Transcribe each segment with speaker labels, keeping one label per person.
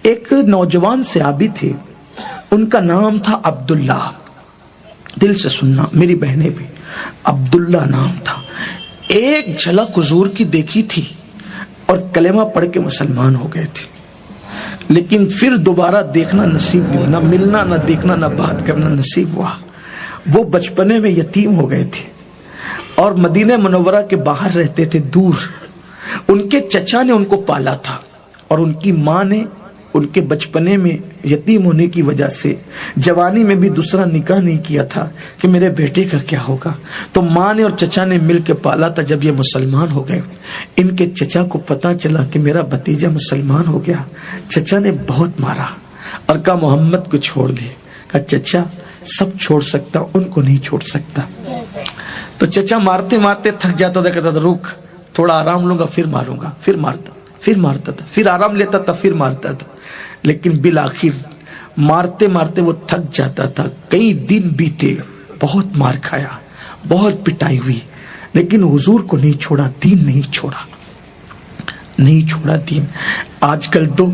Speaker 1: ایک نوجوان صحابی تھے، ان کا نام تھا عبداللہ. دل سے سننا میری بہنیں بھی، عبداللہ نام تھا. ایک جھلک حضور کی دیکھی تھی اور کلمہ پڑھ کے مسلمان ہو گئے تھے، لیکن پھر دوبارہ دیکھنا نصیب نہیں ہوا، نہ ملنا نہ دیکھنا نہ بات کرنا نصیب ہوا. وہ بچپنے میں یتیم ہو گئے تھے اور مدینہ منورہ کے باہر رہتے تھے، دور. ان کے چچا نے ان کو پالا تھا اور ان کی ماں نے ان کے بچپنے میں یتیم ہونے کی وجہ سے جوانی میں بھی دوسرا نکاح نہیں کیا تھا کہ میرے بیٹے کا کیا ہوگا. تو ماں نے اور چچا نے مل کے پالا تھا. جب یہ مسلمان ہو گئے، ان کے چچا کو پتا چلا کہ میرا بھتیجا مسلمان ہو گیا. چچا نے بہت مارا اور کہا محمد کو چھوڑ دے. کہا چچا سب چھوڑ سکتا، ان کو نہیں چھوڑ سکتا. تو چچا مارتے مارتے تھک جاتا تھا، کہتا تھا رک تھوڑا آرام لوں گا پھر ماروں گا. پھر مارتا تھا، پھر آرام لیتا تھا، پھر مارتا تھا. لیکن بالآخر مارتے مارتے وہ تھک جاتا تھا. کئی دن بیتے، بہت مار کھایا، بہت پٹائی ہوئی، لیکن حضور کو نہیں چھوڑا، دین نہیں چھوڑا دین. آج کل تو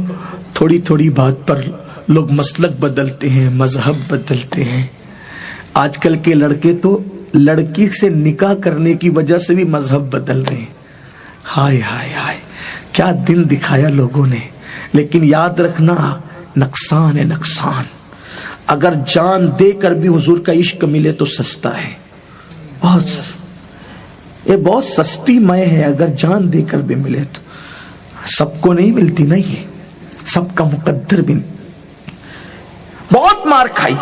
Speaker 1: تھوڑی تھوڑی بات پر لوگ مسلک بدلتے ہیں، مذہب بدلتے ہیں. آج کل کے لڑکے تو لڑکی سے نکاح کرنے کی وجہ سے بھی مذہب بدل رہے ہیں. ہائے ہائے ہائے، کیا دن دکھایا لوگوں نے. لیکن یاد رکھنا نقصان ہے نقصان. اگر جان دے کر بھی حضور کا عشق ملے تو سستا ہے، بہت سستا. یہ بہت سستی مے ہے. اگر جان دے کر بھی ملے تو سب کو نہیں ملتی نا، یہ سب کا مقدر بھی. بہت مار کھائی،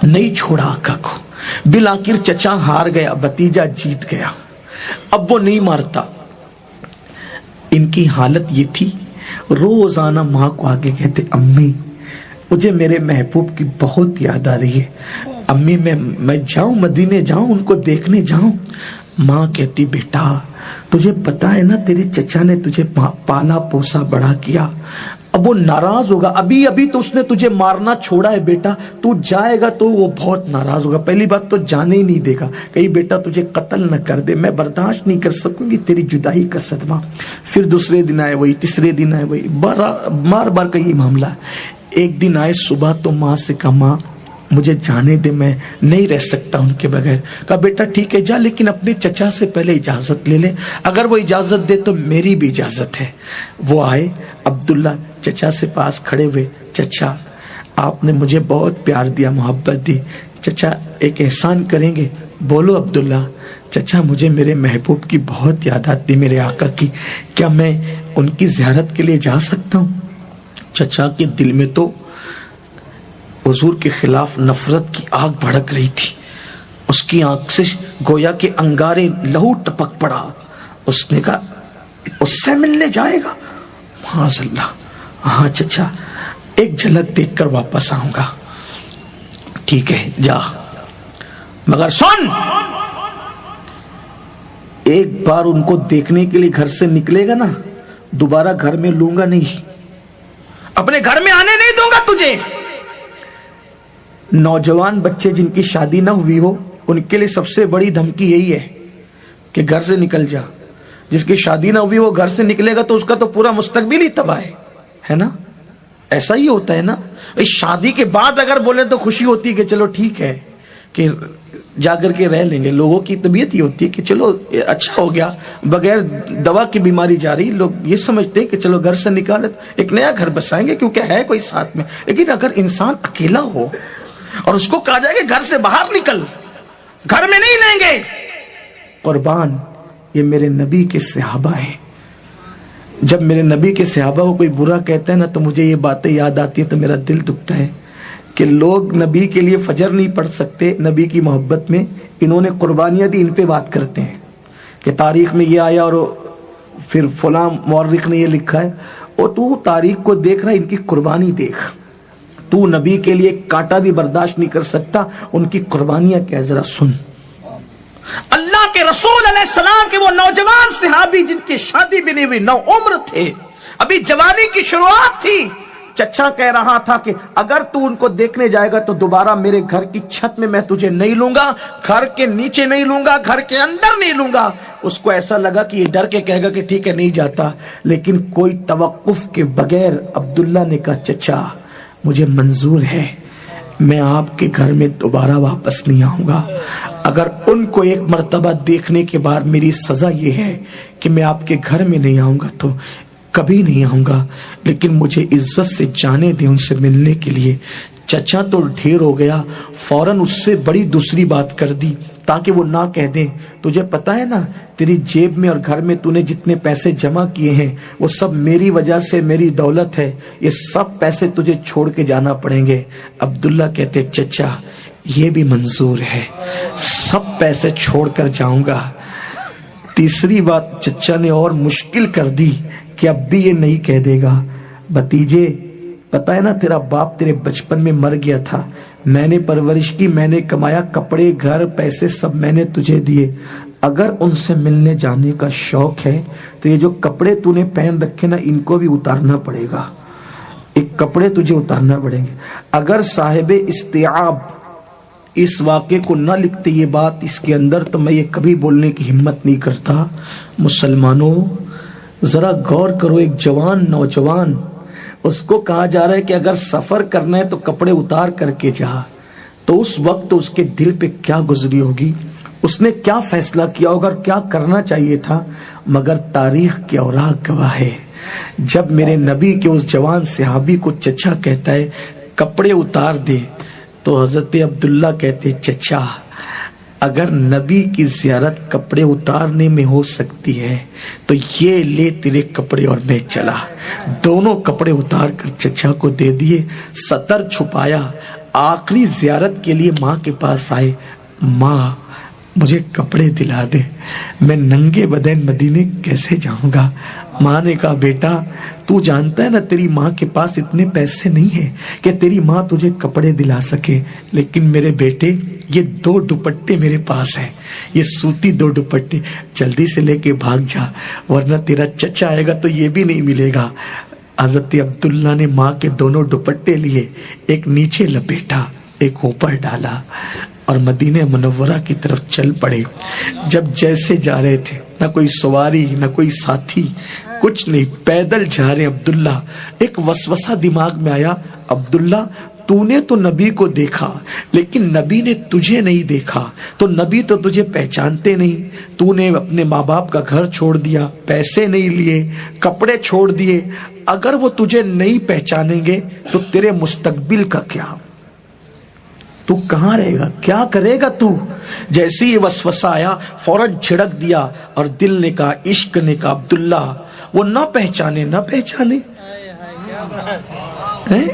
Speaker 1: نہیں چھوڑا آقا کو. بالآخر چچا ہار گیا، بھتیجا جیت گیا. اب وہ نہیں مارتا. ان کی حالت یہ تھی، روزانہ ماں کو آگے کہتے امی مجھے میرے محبوب کی بہت یاد آ رہی ہے، امی میں جاؤں مدینے جاؤں، ان کو دیکھنے جاؤں. ماں کہتی بیٹا تجھے پتا ہے نا تیرے چچا نے تجھے پالا پوسا بڑا کیا، اب وہ ناراض ہوگا. ابھی تو اس نے تجھے مارنا چھوڑا ہے بیٹا، تو جائے گا تو وہ بہت ناراض ہوگا. پہلی بات تو جانے ہی نہیں دے گا، کہیں بیٹا تجھے قتل نہ کر دے، میں برداشت نہیں کر سکوں گی تیری جدائی کا صدمہ. پھر دوسرے دن آئے وہی، تیسرے دن آئے وہی، بار کا یہ معاملہ. ایک دن آئے صبح تو ماں سے کہا ماں مجھے جانے دے، میں نہیں رہ سکتا ان کے بغیر. کہا بیٹا ٹھیک ہے جا، لیکن اپنے چچا سے پہلے اجازت لے لے، اگر وہ اجازت دے تو میری بھی اجازت ہے. وہ آئے، عبداللہ چچا سے پاس کھڑے ہوئے. چچا آپ نے مجھے بہت پیار دیا، محبت دی، چچا ایک احسان کریں گے؟ بولو عبداللہ. چچا مجھے میرے محبوب کی بہت یاد آتی، میرے آقا کی، کیا میں ان کی زیارت کے لیے جا سکتا ہوں؟ چچا کے دل میں تو حضور کے خلاف نفرت کی آگ بھڑک رہی تھی. اس کی آنکھ سے گویا کے انگارے لہو ٹپک پڑا. اس نے کہا اس سے ملنے جائے گا؟ معاذ اللہ. ہاں چچا ایک جھلک دیکھ کر واپس آؤں گا. ٹھیک ہے جا، مگر سن ایک بار ان کو دیکھنے کے لیے گھر سے نکلے گا نا، دوبارہ گھر میں لوں گا نہیں، اپنے گھر میں آنے نہیں دوں گا تجھے. نوجوان بچے جن کی شادی نہ ہوئی ہو ان کے لیے سب سے بڑی دھمکی یہی ہے کہ گھر سے نکل جا. جس کی شادی نہ ہوئی وہ گھر سے نکلے گا تو اس کا تو پورا مستقبل ہی تباہ ہے نا. ایسا ہی ہوتا ہے نا. شادی کے بعد اگر بولے تو خوشی ہوتی ہے کہ چلو ٹھیک ہے کہ جا کر کے رہ لیں گے. لوگوں کی طبیعت یہ ہوتی ہے کہ چلو اچھا ہو گیا، بغیر دوا کی بیماری جاری. لوگ یہ سمجھتے ہیں کہ چلو گھر سے نکالے ایک نیا گھر بسائیں گے کیونکہ ہے کوئی ساتھ میں. لیکن اگر انسان اکیلا ہو اور اس کو کہا جائے کہ گھر سے باہر نکل، گھر میں نہیں لیں گے. قربان یہ میرے نبی کے صحابہ ہیں. جب میرے نبی کے صحابہ کو کوئی برا کہتا ہے نا تو مجھے یہ باتیں یاد آتی ہیں تو میرا دل دکھتا ہے کہ لوگ نبی کے لیے فجر نہیں پڑھ سکتے نبی کی محبت میں. انہوں نے قربانیاں دی، ان پہ بات کرتے ہیں کہ تاریخ میں یہ آیا اور پھر فلاں مورخ نے یہ لکھا ہے. اور تو تاریخ کو دیکھ رہا ہے، ان کی قربانی دیکھ. تو نبی کے لیے کانٹا بھی برداشت نہیں کر سکتا، ان کی قربانیاں کیا ذرا سن. اللہ کے رسول علیہ السلام کے وہ نوجوان صحابی جن کی شادی بھی نہیں ہوئی، نو عمر تھے، ابھی جوانی کی شروعات تھی. چچا کہہ رہا تھا کہ اگر تو ان کو دیکھنے جائے گا تو دوبارہ میرے گھر کی چھت میں تجھے نہیں لوں گا، گھر کے نیچے نہیں لوں گا، گھر کے اندر نہیں لوں گا۔ اس کو ایسا لگا کہ یہ ڈر کے کہے گا کہ ٹھیک ہے نہیں جاتا، لیکن کوئی توقف کے بغیر عبداللہ نے کہا چچا مجھے منظور ہے، میں آپ کے گھر میں دوبارہ واپس نہیں آؤں گا۔ اگر ان کو ایک مرتبہ دیکھنے کے بعد میری سزا یہ ہے کہ میں آپ کے گھر میں نہیں آؤں گا تو کبھی نہیں آؤں گا، لیکن مجھے عزت سے جانے دیں ان سے ملنے کے لیے۔ چچا تو ڈھیر ہو گیا، فوراً اس سے بڑی دوسری بات کر دی تاکہ وہ نہ کہہ دیں تجھے پتا ہے نا تیری جیب میں اور گھر میں تو نے جتنے پیسے جمع کیے ہیں وہ سب میری وجہ سے میری دولت ہے، یہ سب پیسے تجھے چھوڑ کے جانا پڑیں گے۔ عبداللہ کہتے چچا یہ بھی منظور ہے، سب پیسے چھوڑ کر جاؤں گا۔ تیسری بات چچا نے اور مشکل کر دی کہ اب بھی یہ نہیں کہہ دے گا بھتیجے پتا ہے نا تیرا باپ تیرے بچپن میں مر گیا تھا، میں نے پرورش کی، میں نے کمایا، کپڑے گھر پیسے سب میں نے تجھے دیے، اگر ان سے ملنے جانے کا شوق ہے تو یہ جو کپڑے تو نے پہن رکھے نا ان کو بھی اتارنا پڑے گا، ایک کپڑے تجھے اتارنا پڑیں گے۔ اگر صاحب استیعاب اس واقعے کو نہ لکھتے یہ بات اس کے اندر تو میں یہ کبھی بولنے کی ہمت نہیں کرتا۔ مسلمانوں ذرا غور کرو، ایک جوان نوجوان اس کو کہا جا رہا ہے کہ اگر سفر کرنا ہے تو کپڑے اتار کر کے جا، تو اس وقت اس کے دل پہ کیا گزری ہوگی، اس نے کیا فیصلہ کیا ہوگا اور کیا کرنا چاہیے تھا، مگر تاریخ کے اوراق گواہ ہے۔ جب میرے نبی کے اس جوان صحابی کو چچا کہتا ہے کپڑے اتار دے تو حضرت عبداللہ کہتے چچا اگر نبی کی زیارت کپڑے اتارنے میں ہو سکتی ہے تو یہ لے تیرے کپڑے اور میں چلا۔ دونوں کپڑے اتار کر چچا کو دے دیے، ستر چھپایا، آخری زیارت کے لیے ماں کے پاس آئے، ماں مجھے کپڑے دلا دے، میں ننگے بدن مدینے کیسے جاؤں گا۔ ماں نے کہا بیٹا تو جانتا ہے نا تیری ماں کے پاس اتنے پیسے نہیں ہیں کہ تیری ماں تجھے کپڑے دلا سکے، لیکن میرے بیٹے یہ 2 دوپٹے میرے پاس ہیں، یہ سوتی 2 دوپٹے، جلدی سے لے کے بھاگ جا ورنہ تیرا چچا آئے گا تو یہ بھی نہیں ملے گا۔ حضرت عبداللہ نے ماں کے دونوں دوپٹے لیے، ایک نیچے لپیٹا ایک اوپر ڈالا اور مدینہ منورہ کی طرف چل پڑے۔ جب جیسے جا رہے تھے نہ کوئی سواری نہ کوئی ساتھی، کچھ نہیں، پیدل جا رہے عبداللہ۔ ایک وسوسہ دماغ میں آیا، عبداللہ تو نے تو نبی کو دیکھا لیکن نبی نے تجھے نہیں دیکھا، تو نبی تو تجھے پہچانتے نہیں، تو نے اپنے ماں باپ کا گھر چھوڑ دیا، پیسے نہیں لیے، کپڑے چھوڑ دیے، اگر وہ تجھے نہیں پہچانیں گے تو تیرے مستقبل کا کیا، تو کہاں رہے گا، کیا کرے گا تو؟ جیسے یہ وسوسہ آیا فوراً چھڑک دیا اور دل نے کہا، عشق نے کہا عبداللہ وہ نہ پہچانے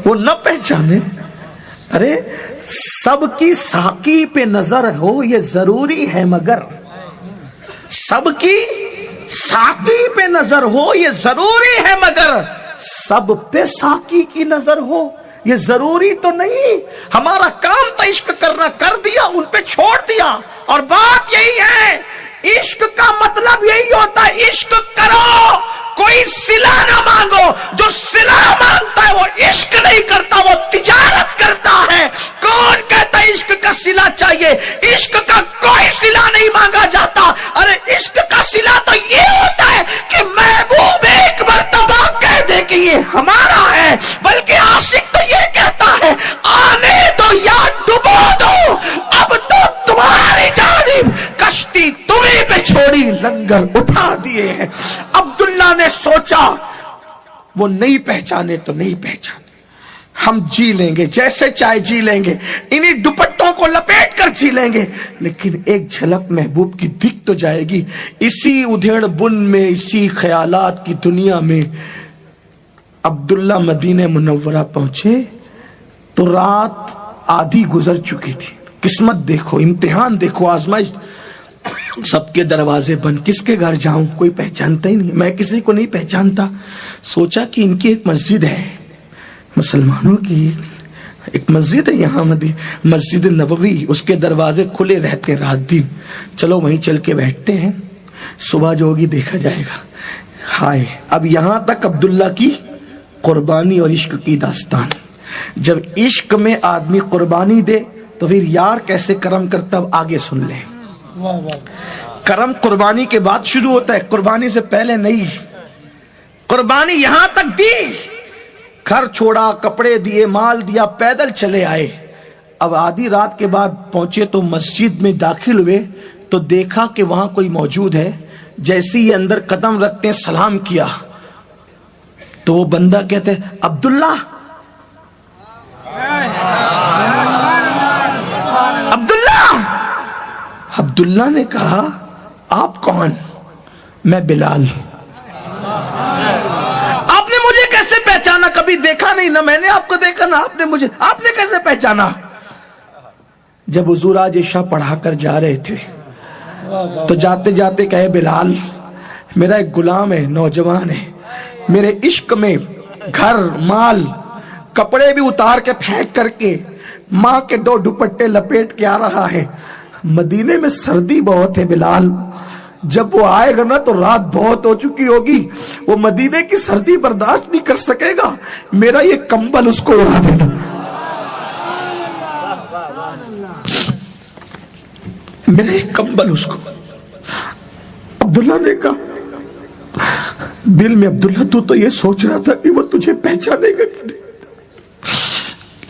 Speaker 1: وہ نہ پہچانے، ارے سب کی ساقی پہ نظر ہو یہ ضروری ہے، مگر سب کی ساقی پہ نظر ہو یہ ضروری ہے، مگر سب پہ ساقی کی نظر ہو یہ ضروری تو نہیں۔ ہمارا کام تھا عشق کرنا، کر دیا، ان پہ چھوڑ دیا، اور بات یہی ہے، عشق کا مطلب یہی ہوتا ہے، عشق کرو کوئی صلہ نہ مانگو، جو صلہ مانگتا ہے وہ عشق نہیں کرتا، وہ تجارت کرتا ہے۔ کون کہتا ہے عشق کا صلہ چاہیے؟ عشق کا کوئی صلہ نہیں مانگا جاتا، ارے عشق کا صلہ تو یہ ہوتا ہے کہ محبوب ایک مرتبہ کہہ دے کہ یہ ہمارا ہے، بلکہ عاشق تو یہ کہتا ہے آنے دو یا ڈبو دو، اب تو تمہاری جانب کشتی تمہیں پہ چھوڑی، لنگر اٹھا دیے ہیں۔ عبداللہ نے سوچا وہ نہیں پہچانے تو نہیں پہچانے، ہم جی لیں گے جیسے چاہے جی لیں گے، انہی دوپٹوں کو لپیٹ کر جی لیں گے، لیکن ایک جھلک محبوب کی دکھ تو جائے گی۔ اسی ادھیڑ بن میں، اسی خیالات کی دنیا میں عبداللہ مدینہ منورہ پہنچے تو رات آدھی گزر چکی تھی۔ قسمت دیکھو، امتحان دیکھو، آزمائش، سب کے دروازے بند، کس کے گھر جاؤں، کوئی پہچانتا ہی نہیں، میں کسی کو نہیں پہچانتا۔ سوچا کہ ان کی ایک مسجد ہے، مسلمانوں کی ایک مسجد ہے یہاں مسجد نبوی، اس کے دروازے کھلے رہتے ہیں رات دن، چلو وہیں چل کے بیٹھتے ہیں، صبح جو ہوگی دیکھا جائے گا۔ ہائے، اب یہاں تک عبداللہ کی قربانی اور عشق کی داستان. جب عشق میں آدمی قربانی دے تو پھر یار کیسے کرم کرتا، آگے سن لیں. کرم قربانی کے بعد شروع ہوتا ہے، قربانی سے پہلے نہیں. قربانی یہاں تک دی، گھر چھوڑا، کپڑے دیے، مال دیا، پیدل چلے آئے. اب آدھی رات کے بعد پہنچے تو مسجد میں داخل ہوئے تو دیکھا کہ وہاں کوئی موجود ہے. جیسے ہی اندر قدم رکھتے سلام کیا تو وہ بندہ کہتے عبداللہ. عبداللہ نے کہا آپ کون؟ میں بلال. آپ نے مجھے کیسے پہچانا؟ کبھی دیکھا نہیں، نہ میں نے آپ کو دیکھا، نہ آپ نے کیسے پہچانا؟ جب حضور آج عشاء پڑھا کر جا رہے تھے تو جاتے جاتے کہے بلال میرا ایک غلام ہے، نوجوان ہے، میرے عشق میں گھر مال کپڑے بھی اتار کے پھینک کر کے ماں کے 2 دوپٹے لپیٹ کے آ رہا ہے. مدینے میں سردی بہت ہے بلال، جب وہ آئے گا نا تو رات بہت ہو چکی ہوگی، وہ مدینے کی سردی برداشت نہیں کر سکے گا، میرا یہ کمبل اس کو اڑا دینا. میرا ایک کمبل اس کو. عبداللہ نے کہا دل میں عبداللہ تو یہ سوچ رہا تھا کہ وہ تجھے پہچانے گا کہ نہیں،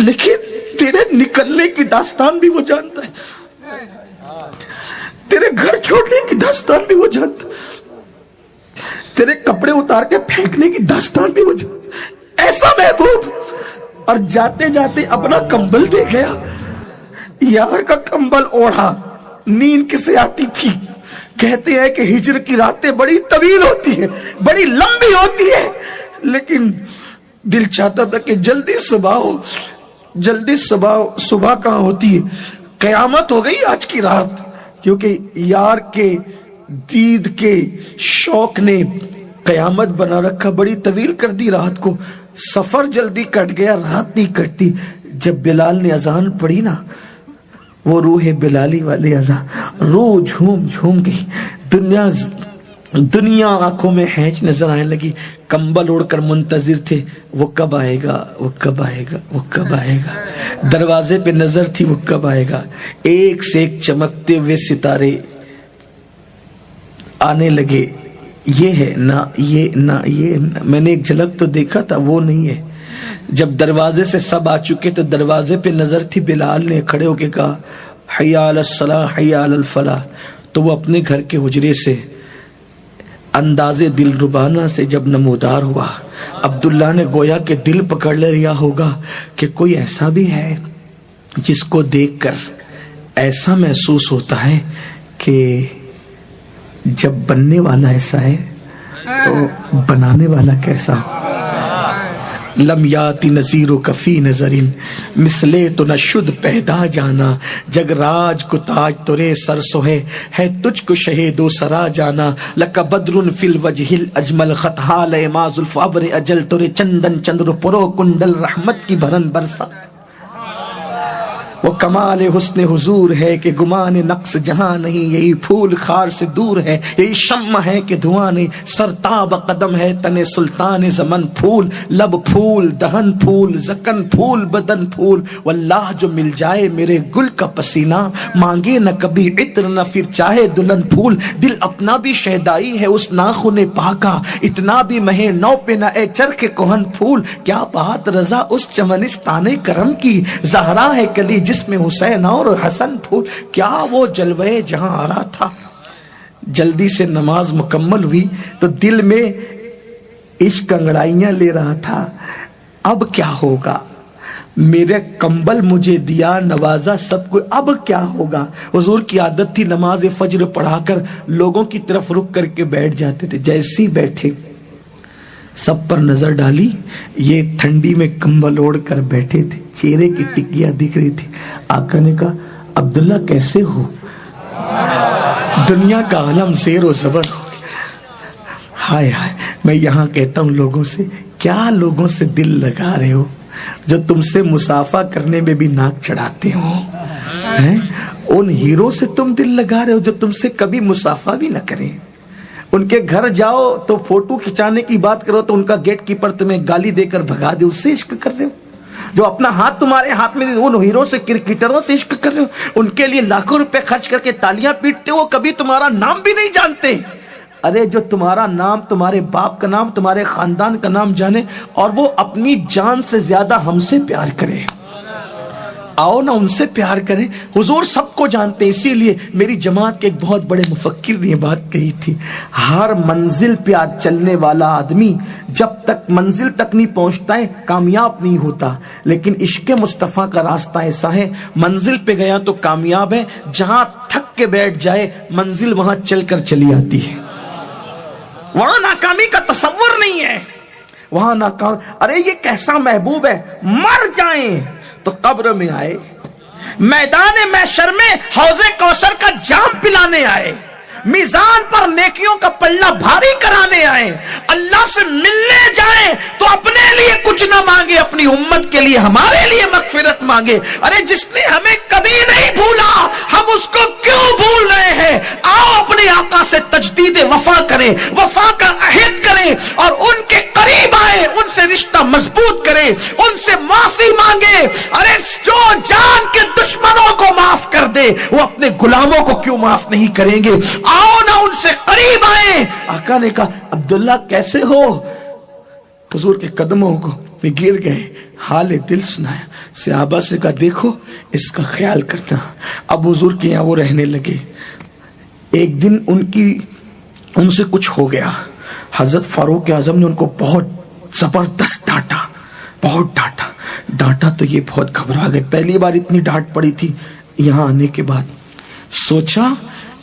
Speaker 1: لیکن تیرے نکلنے کی داستان بھی وہ جانتا ہے، تیرے گھر چھوڑنے کی داستان بھی وہ جانتا ہے، تیرے کپڑے اتار کے پھینکنے کی داستان بھی وہ جانتا ہے. ایسا محبوب. اور جاتے جاتے اپنا کمبل دے گیا. یار کا کمبل اوڑھا. نیند کسے آتی تھی؟ کہتے ہیں کہ ہجر کی راتیں بڑی طویل ہوتی ہیں، بڑی لمبی ہوتی ہے، لیکن دل چاہتا تھا کہ جلدی صبح ہو. جلدی صبح کہاں ہوتی ہے؟ قیامت ہو گئی آج کی رات، کیونکہ یار کے دید کے شوق نے قیامت بنا رکھا، بڑی طویل کر دی رات کو. سفر جلدی کٹ گیا، رات نہیں کٹتی. جب بلال نے اذان پڑھی نا، وہ روح بلالی والی اذان، روح جھوم جھوم گئی. دنیا آنکھوں میں ہینچ نظر آنے لگی. کمبل اوڑھ کر منتظر تھے، وہ کب آئے گا، وہ کب آئے گا، وہ کب آئے گا. دروازے پہ نظر تھی، وہ کب آئے گا. ایک سے ایک چمکتے ہوئے ستارے آنے لگے. یہ ہے نہ یہ نہ یہ. میں نے ایک جھلک تو دیکھا تھا، وہ نہیں ہے. جب دروازے سے سب آ چکے تو دروازے پہ نظر تھی. بلال نے کھڑے ہو کے کہا حی علی الصلاح حی علی الفلاح. تو وہ اپنے گھر کے حجرے سے انداز دل ربانہ سے جب نمودار ہوا، عبداللہ نے گویا کہ دل پکڑ لیا ہوگا کہ کوئی ایسا بھی ہے جس کو دیکھ کر ایسا محسوس ہوتا ہے کہ جب بننے والا ایسا ہے تو بنانے والا کیسا ہو. لم یاتی نظیرو کفی نظرین مثلے تو نہ شد پیدا جانا. جگ راج کو تاج ترے سر سوہے ہے تجھ کو شہید و سرا جانا. لک بدر فی الوجہ الاجمل خط حال ما زلف ابر اجل ترے چندن چندر پرو کنڈل رحمت کی بھرن برسا. وہ کمال حسن حضور ہے کہ گمان نقص جہاں نہیں. یہی پھول خار سے دور ہے، یہی شمع ہے کہ دھواں نہیں. سرتاب قدم ہے تن سلطان زمن. پھول لب پھول دہن پھول زکن پھول بدن پھول. واللہ جو مل جائے میرے گل کا پسینہ، مانگے نہ کبھی عطر نہ پھر چاہے دلہن پھول. دل اپنا بھی شیدائی ہے اس ناخن پاکا، اتنا بھی مہے نو پہ نہ اے چرخ کوہن پھول. کیا بات رضا اس چمنستان کرم کی، زہرا ہے کلی جس میں حسین اور حسن پھول. کیا وہ جلوے جہاں آ رہا تھا. جلدی سے نماز مکمل ہوئی تو دل میں عشق انگڑائیاں لے رہا تھا. اب کیا ہوگا، میرے کمبل مجھے دیا نوازا سب کو، اب کیا ہوگا. حضور کی عادت تھی نماز فجر پڑھا کر لوگوں کی طرف رک کر کے بیٹھ جاتے تھے. جیسے ہی بیٹھے سب پر نظر ڈالی، یہ ٹھنڈی میں کمبل اوڑھ کر بیٹھے تھے، چہرے کی ٹکیاں دکھ رہی تھی. آقا نے کہا عبداللہ کیسے ہو؟ دنیا کا عالم زیر و زبر ہو گیا. ہائے ہائے. میں یہاں کہتا ہوں لوگوں سے، کیا لوگوں سے دل لگا رہے ہو جو تم سے مسافہ کرنے میں بھی ناک چڑھاتے ہو؟ ان ہیرو سے تم دل لگا رہے ہو جو تم سے کبھی مسافہ بھی نہ کریں، ان کے گھر جاؤ تو فوٹو کھچانے کی بات کرو تو ان کا گیٹ کیپر تمہیں گالی دے کر بھگا دے، اس سے عشق کر رہے ہو؟ جو اپنا ہاتھ تمہارے ہاتھ میں ان ہیروں سے کرکٹروں سے عشق کر رہے ہو، ان کے لیے لاکھوں روپے خرچ کر کے تالیاں پیٹتے ہو، کبھی تمہارا نام بھی نہیں جانتے۔ ارے جو تمہارا نام، تمہارے باپ کا نام، تمہارے خاندان کا نام جانے اور وہ اپنی جان سے زیادہ ہم سے پیار کرے، آؤ نا ان سے پیار کریں۔ حضور سب کو جانتے ہیں، اسی لیے میری جماعت کے ایک بہت بڑے مفکر نے یہ بات کہی تھی، ہر منزل پہ چلنے والا آدمی جب تک منزل تک نہیں پہنچتا ہے کامیاب نہیں ہوتا، لیکن عشق مصطفیٰ کا راستہ ایسا ہے، منزل پہ گیا تو کامیاب ہے، جہاں تھک کے بیٹھ جائے منزل وہاں چل کر چلی آتی ہے، وہاں ناکامی کا تصور نہیں ہے، وہاں ناکام۔ ارے یہ کیسا محبوب ہے، مر جائیں تو قبر میں آئے، میدان محشر میں حوض کوثر کا جام پلانے آئے، میزان پر نیکیوں کا پلہ بھاری کرانے آئے، اللہ سے ملنے جائیں تو اپنے لیے کچھ نہ مانگے، اپنی امت کے لیے ہمارے لیے مغفرت مانگے۔ ارے جس نے ہمیں کبھی نہیں بھولا ہم اس کو کیوں بھول رہے ہیں؟ آؤ اپنے آقا سے تجدید وفا کریں، وفا کا عہد کریں اور ان کے قریب آئیں، ان سے رشتہ مضبوط کریں، ان سے معافی مانگے۔ ارے جو جان کے دشمنوں کو معاف کر دے وہ اپنے غلاموں کو کیوں معاف نہیں کریں گے؟ آؤ نا ان سے قریب آئیں۔ آقا نے کہا عبداللہ کیسے ہو؟ حضور کے قدموں کو میں گر گئے، حال دل سنایا، صحابہ سے کہا دیکھو اس کا خیال کرنا۔ اب حضور کے یہاں وہ رہنے لگے۔ ایک دن ان سے کچھ ہو گیا، حضرت فاروق اعظم نے ان کو بہت زبردست ڈانٹا، بہت ڈانٹا تو یہ بہت گھبرا گئے، پہلی بار اتنی ڈانٹ پڑی تھی۔ یہاں آنے کے بعد سوچا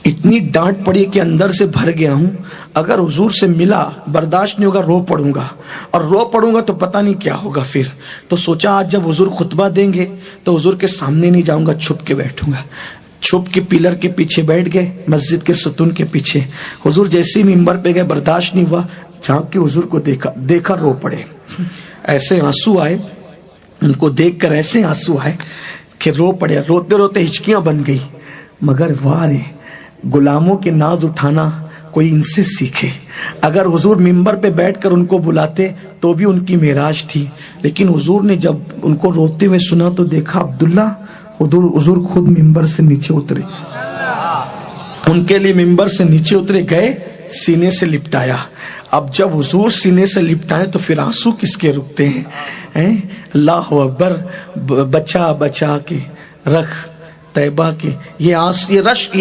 Speaker 1: اتنی ڈانٹ پڑی کہ اندر سے بھر گیا ہوں، اگر حضور سے ملا برداشت نہیں ہوگا، رو پڑوں گا، اور رو پڑوں گا تو پتہ نہیں کیا ہوگا پھر۔ تو سوچا آج جب حضور خطبہ دیں گے تو حضور کے سامنے نہیں جاؤں گا، چھپ کے بیٹھوں گا۔ چھپ کے پیلر کے پیچھے بیٹھ گئے، مسجد کے ستون کے پیچھے۔ حضور جیسے ہی ممبر پہ گئے برداشت نہیں ہوا، جھانک کے حضور کو دیکھا رو پڑے، ایسے آنسو آئے، ان کو دیکھ کر ایسے آنسو آئے کہ رو پڑے، روتے روتے ہچکیاں بن گئی۔ مگر واہ رے، غلاموں کے ناز اٹھانا کوئی ان سے سیکھے۔ اگر حضور ممبر پہ بیٹھ کر ان کو بلاتے تو بھی ان کی معراج تھی، لیکن حضور نے جب ان کو روتے ہوئے سنا تو دیکھا عبداللہ، حضور خود ممبر سے نیچے اترے، ان کے لیے ممبر سے نیچے اترے، گئے سینے سے لپٹایا۔ اب جب حضور سینے سے لپٹائے تو پھر آنسو کس کے رکتے ہیں؟ اللہ اکبر، بچا بچا کے رکھ طیبہ کے، یہ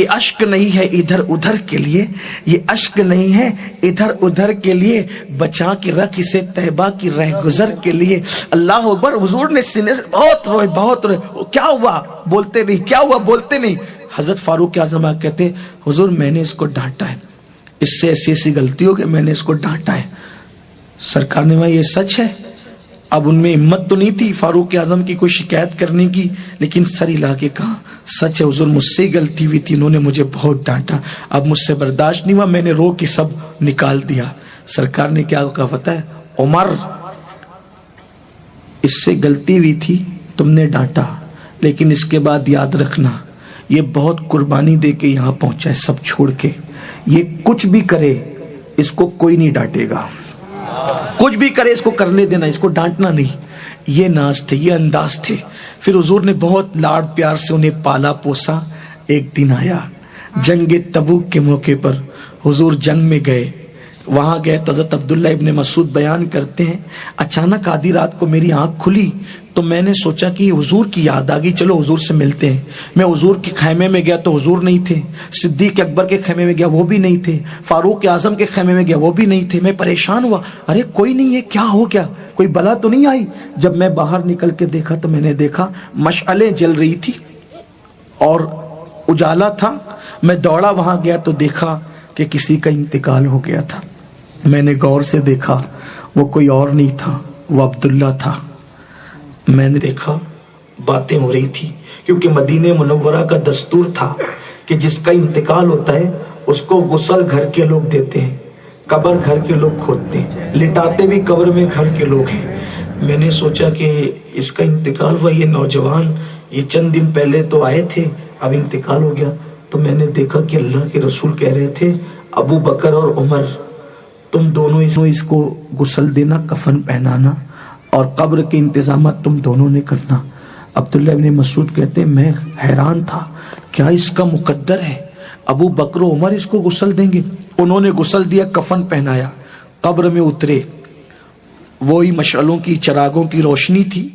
Speaker 1: اشک نہیں ہے ادھر ادھر کے لیے، یہ اشک نہیں ہے ادھر ادھر کے لیے، بچا کے رکھ اسے طیبہ کی رہ گزر کے لیے۔ اللہ اکبر، حضور نے سینے سے بہت روئے، کیا ہوا بولتے نہیں، کیا ہوا بولتے نہیں۔ حضرت فاروق اعظم کہتے حضور میں نے اس کو ڈانٹا ہے، اس سے ایسی ایسی غلطی ہو کہ میں نے اس کو ڈانٹا ہے۔ سرکار نے کہا یہ سچ ہے؟ اب ان میں ہمت تو نہیں تھی فاروق اعظم کی کوئی شکایت کرنے کی، لیکن سر ہلا کے کہا سچ ہے حضور، مجھ سے غلطی ہوئی تھی، انہوں نے مجھے بہت ڈانٹا، اب مجھ سے برداشت نہیں ہوا، میں نے رو کے سب نکال دیا۔ سرکار نے کیا کہا پتہ ہے؟ عمر، اس سے غلطی ہوئی تھی، تم نے ڈانٹا، لیکن اس کے بعد یاد رکھنا یہ بہت قربانی دے کے یہاں پہنچا ہے سب چھوڑ کے، یہ کچھ بھی کرے اس کو کوئی نہیں ڈانٹے گا، کچھ بھی کرے اس کو کرنے دینا، اس کو ڈانٹنا نہیں۔ یہ ناز تھے، یہ انداز تھے۔ پھر حضور نے بہت لاڈ پیار سے انہیں پالا پوسا۔ ایک دن آیا جنگ تبوک کے موقع پر، حضور جنگ میں گئے، وہاں گئے تو حضرت عبداللہ ابن مسعود بیان کرتے ہیں اچانک آدھی رات کو میری آنکھ کھلی تو میں نے سوچا کہ حضور کی یاد آ گئی، چلو حضور سے ملتے ہیں۔ میں حضور کے خیمے میں گیا تو حضور نہیں تھے، صدیق اکبر کے خیمے میں گیا وہ بھی نہیں تھے، فاروق اعظم کے خیمے میں گیا وہ بھی نہیں تھے۔ میں پریشان ہوا، ارے کوئی نہیں ہے، کیا ہو گیا، کوئی بلا تو نہیں آئی؟ جب میں باہر نکل کے دیکھا تو میں نے دیکھا مشعلیں جل رہی تھی اور اجالا تھا۔ میں دوڑا وہاں گیا تو دیکھا کہ کسی کا انتقال ہو گیا تھا۔ میں نے غور سے دیکھا وہ کوئی اور نہیں تھا، وہ عبداللہ تھا۔ میں نے دیکھا باتیں ہو رہی تھی، کیونکہ مدینہ منورہ کا دستور تھا کہ جس کا انتقال ہوتا ہے اس کو غسل گھر کے لوگ دیتے ہیں، قبر گھر کے لوگ کھودتے ہیں، لٹاتے بھی قبر میں گھر کے لوگ ہیں۔ میں نے سوچا کہ اس کا انتقال ہوا، یہ نوجوان یہ چند دن پہلے تو آئے تھے، اب انتقال ہو گیا۔ تو میں نے دیکھا کہ اللہ کے رسول کہہ رہے تھے ابو بکر اور عمر تم دونوں اس کو غسل دینا، کفن پہنانا اور قبر کے انتظامات تم دونوں نے کرنا۔ عبداللہ ابن مسعود کہتے ہیں میں حیران تھا، کیا اس کا مقدر ہے، ابو بکر و عمر اس کو غسل دیں گے؟ انہوں نے غسل دیا، کفن پہنایا، قبر میں اترے، وہی مشعلوں کی چراغوں کی روشنی تھی۔